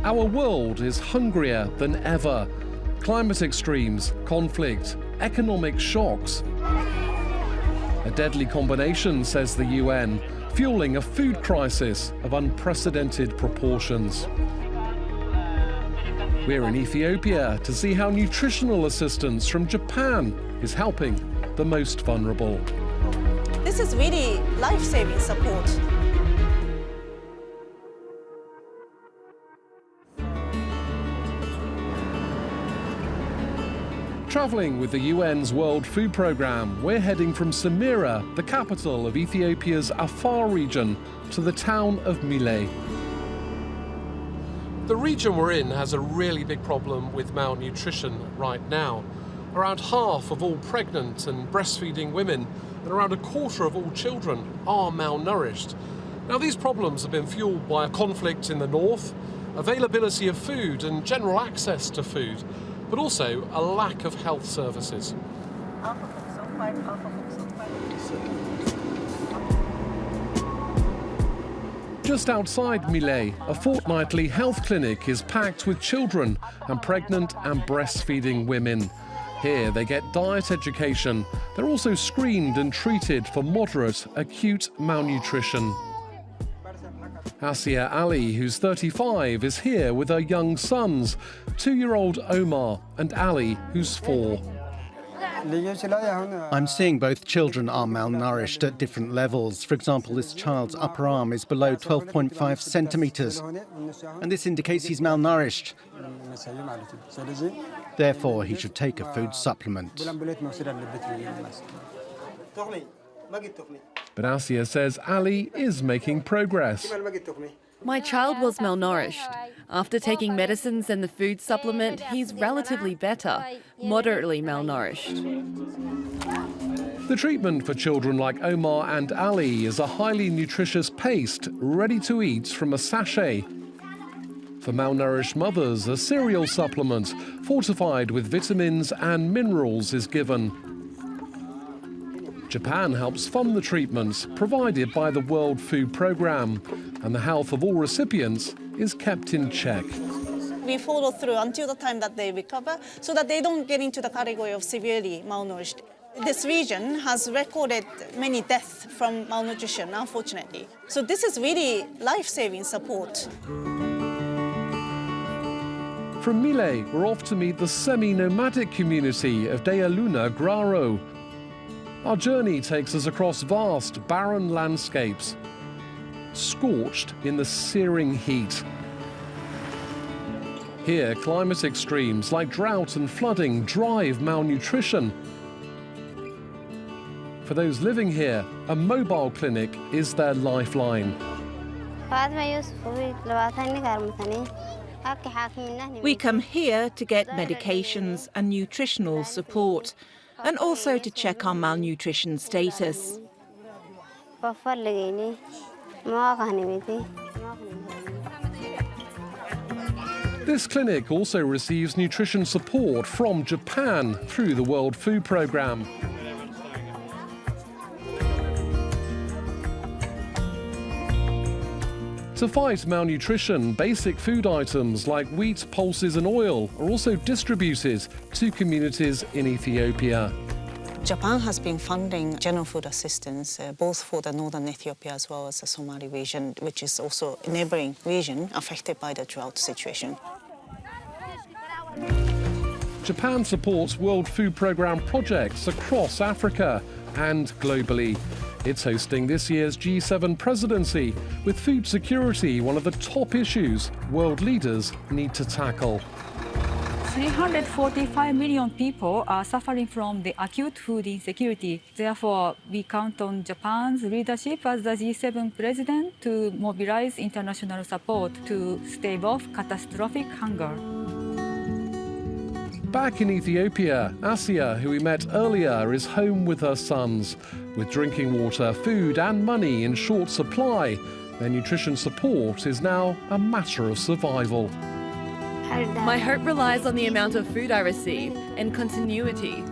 Our world is hungrier than ever. Climate extremes, conflict, economic shocks. A deadly combination, says the UN, fueling a food crisis of unprecedented proportions. We're in Ethiopia to see how nutritional assistance from Japan is helping the most vulnerable. This is really life-saving support. Travelling with the UN's World Food Programme, we're heading from Samira, the capital of Ethiopia's Afar region, to the town of Mile. The region we're in has a really big problem with malnutrition right now. Around half of all pregnant and breastfeeding women and around a quarter of all children are malnourished. Now, these problems have been fueled by a conflict in the north, availability of food and general access to food, but also a lack of health services. Just outside Mile, a fortnightly health clinic is packed with children and pregnant and breastfeeding women. Here they get diet education. They're also screened and treated for moderate acute malnutrition. Asia Ali, who's 35, is here with her young sons, 2-year-old Omar and Ali, who's 4. I'm seeing both children are malnourished at different levels. For example, this child's upper arm is below 12.5 centimetres, and this indicates he's malnourished. Therefore, he should take a food supplement. But Asia says Ali is making progress. My child was malnourished. After taking medicines and the food supplement, he's relatively better, moderately malnourished. The treatment for children like Omar and Ali is a highly nutritious paste ready to eat from a sachet. For malnourished mothers, a cereal supplement fortified with vitamins and minerals is given. Japan helps fund the treatments provided by the World Food Programme, and the health of all recipients is kept in check. We follow through until the time that they recover so that they don't get into the category of severely malnourished. This region has recorded many deaths from malnutrition, unfortunately. So this is really life-saving support. From Mile, we're off to meet the semi-nomadic community of Dealuna Graro. Our journey takes us across vast, barren landscapes, scorched in the searing heat. Here, climate extremes like drought and flooding drive malnutrition. For those living here, a mobile clinic is their lifeline. We come here to get medications and nutritional support, and also to check our malnutrition status. This clinic also receives nutrition support from Japan through the World Food Programme. To fight malnutrition, basic food items like wheat, pulses and oil are also distributed to communities in Ethiopia. Japan has been funding general food assistance both for the northern Ethiopia as well as the Somali region, which is also a neighboring region affected by the drought situation. Japan supports World Food Programme projects across Africa and globally. It's hosting this year's G7 presidency, with food security one of the top issues world leaders need to tackle. 345 million people are suffering from the acute food insecurity. Therefore, we count on Japan's leadership as the G7 president to mobilize international support to stave off catastrophic hunger. Back in Ethiopia, Asia, who we met earlier, is home with her sons. With drinking water, food and money in short supply, their nutrition support is now a matter of survival. My hope relies on the amount of food I receive and continuity.